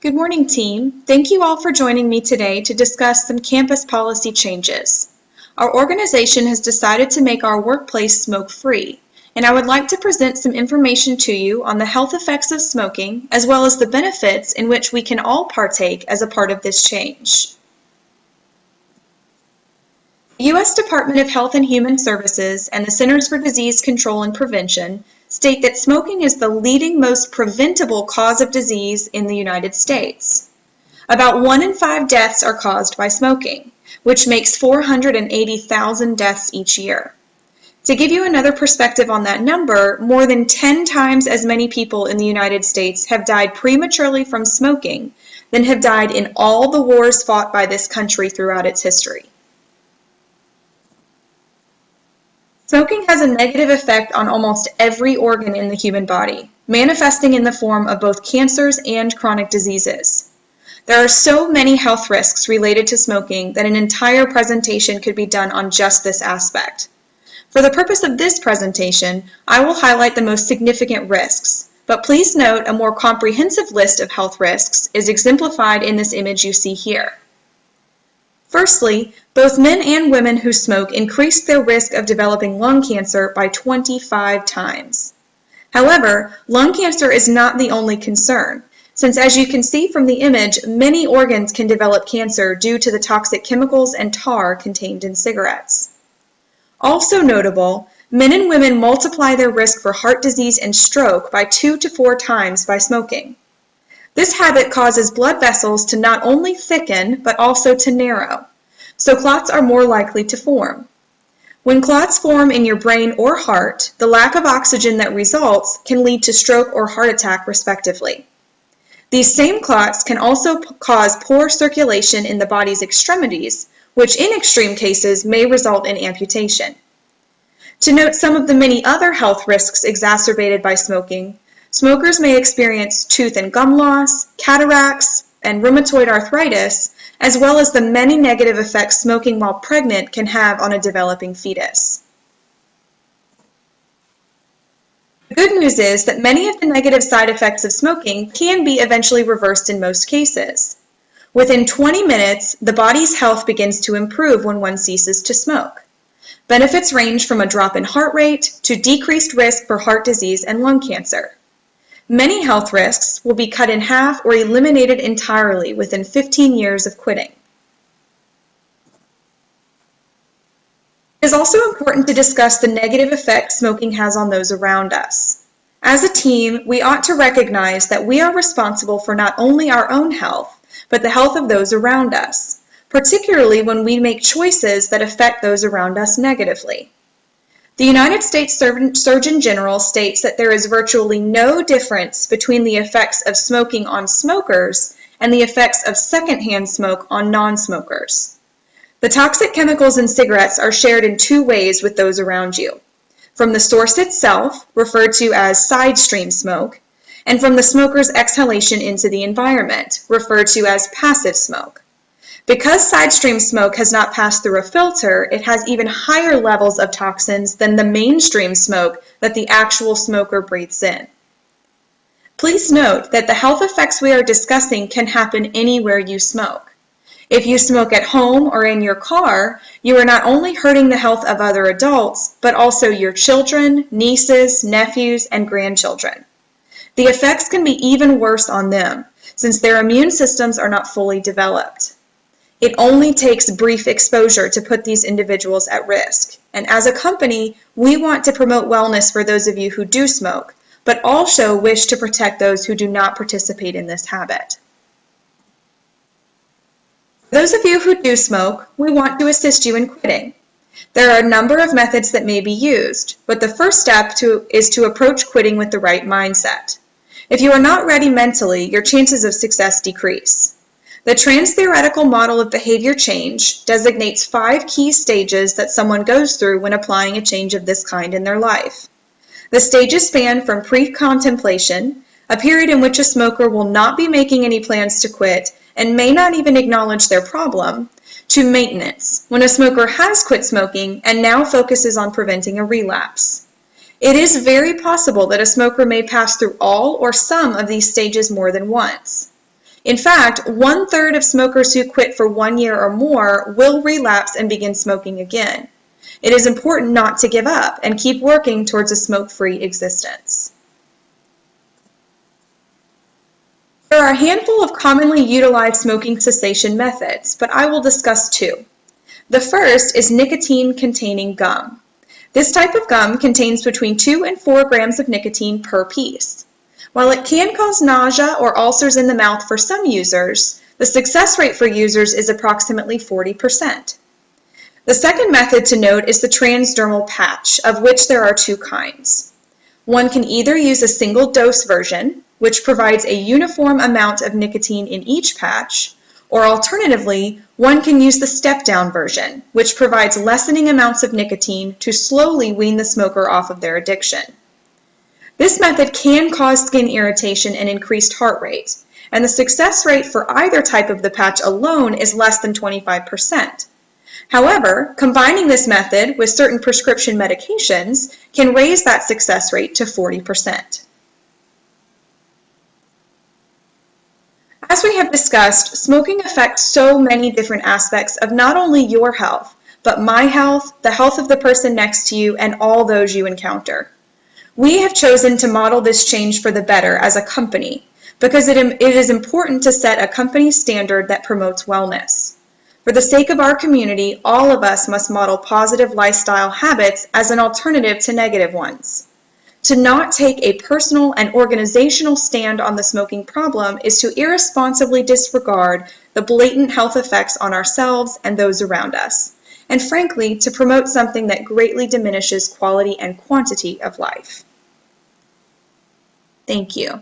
Good morning, team. Thank you all for joining me today to discuss some campus policy changes. Our organization has decided to make our workplace smoke-free, and I would like to present some information to you on the health effects of smoking, as well as the benefits in which we can all partake as a part of this change. The U.S. Department of Health and Human Services and the Centers for Disease Control and Prevention state that smoking is the leading most preventable cause of disease in the United States. About 1 in 5 deaths are caused by smoking, which makes 480,000 deaths each year. To give you another perspective on that number, more than 10 times as many people in the United States have died prematurely from smoking than have died in all the wars fought by this country throughout its history. Smoking has a negative effect on almost every organ in the human body, manifesting in the form of both cancers and chronic diseases. There are so many health risks related to smoking that an entire presentation could be done on just this aspect. For the purpose of this presentation, I will highlight the most significant risks, but please note a more comprehensive list of health risks is exemplified in this image you see here. Firstly, both men and women who smoke increase their risk of developing lung cancer by 25 times. However, lung cancer is not the only concern, since as you can see from the image, many organs can develop cancer due to the toxic chemicals and tar contained in cigarettes. Also notable, men and women multiply their risk for heart disease and stroke by 2 to 4 times by smoking. This habit causes blood vessels to not only thicken, but also to narrow, so clots are more likely to form. When clots form in your brain or heart, the lack of oxygen that results can lead to stroke or heart attack, respectively. These same clots can also cause poor circulation in the body's extremities, which in extreme cases may result in amputation. To note some of the many other health risks exacerbated by smoking, smokers may experience tooth and gum loss, cataracts, and rheumatoid arthritis, as well as the many negative effects smoking while pregnant can have on a developing fetus. The good news is that many of the negative side effects of smoking can be eventually reversed in most cases. Within 20 minutes, the body's health begins to improve when one ceases to smoke. Benefits range from a drop in heart rate to decreased risk for heart disease and lung cancer. Many health risks will be cut in half or eliminated entirely within 15 years of quitting. It is also important to discuss the negative effect smoking has on those around us. As a team, we ought to recognize that we are responsible for not only our own health, but the health of those around us, particularly when we make choices that affect those around us negatively. The United States Surgeon General states that there is virtually no difference between the effects of smoking on smokers and the effects of secondhand smoke on non-smokers. The toxic chemicals in cigarettes are shared in 2 ways with those around you: from the source itself, referred to as side stream smoke, and from the smoker's exhalation into the environment, referred to as passive smoke. Because side stream smoke has not passed through a filter, it has even higher levels of toxins than the mainstream smoke that the actual smoker breathes in. Please note that the health effects we are discussing can happen anywhere you smoke. If you smoke at home or in your car, you are not only hurting the health of other adults, but also your children, nieces, nephews, and grandchildren. The effects can be even worse on them, since their immune systems are not fully developed. It only takes brief exposure to put these individuals at risk, and as a company, we want to promote wellness for those of you who do smoke, but also wish to protect those who do not participate in this habit. For those of you who do smoke, we want to assist you in quitting. There are a number of methods that may be used, but the first step is to approach quitting with the right mindset. If you are not ready mentally, your chances of success decrease. The trans-theoretical model of behavior change designates 5 key stages that someone goes through when applying a change of this kind in their life. The stages span from pre-contemplation, a period in which a smoker will not be making any plans to quit and may not even acknowledge their problem, to maintenance, when a smoker has quit smoking and now focuses on preventing a relapse. It is very possible that a smoker may pass through all or some of these stages more than once. In fact, 1/3 of smokers who quit for 1 year or more will relapse and begin smoking again. It is important not to give up and keep working towards a smoke-free existence. There are a handful of commonly utilized smoking cessation methods, but I will discuss two. The first is nicotine-containing gum. This type of gum contains between 2 and 4 grams of nicotine per piece. While it can cause nausea or ulcers in the mouth for some users, the success rate for users is approximately 40%. The second method to note is the transdermal patch, of which there are two kinds. One can either use a single dose version, which provides a uniform amount of nicotine in each patch, or alternatively, one can use the step-down version, which provides lessening amounts of nicotine to slowly wean the smoker off of their addiction. This method can cause skin irritation and increased heart rate, and the success rate for either type of the patch alone is less than 25%. However, combining this method with certain prescription medications can raise that success rate to 40%. As we have discussed, smoking affects so many different aspects of not only your health, but my health, the health of the person next to you, and all those you encounter. We have chosen to model this change for the better as a company because it is important to set a company standard that promotes wellness. For the sake of our community, all of us must model positive lifestyle habits as an alternative to negative ones. To not take a personal and organizational stand on the smoking problem is to irresponsibly disregard the blatant health effects on ourselves and those around us, and frankly, to promote something that greatly diminishes quality and quantity of life. Thank you.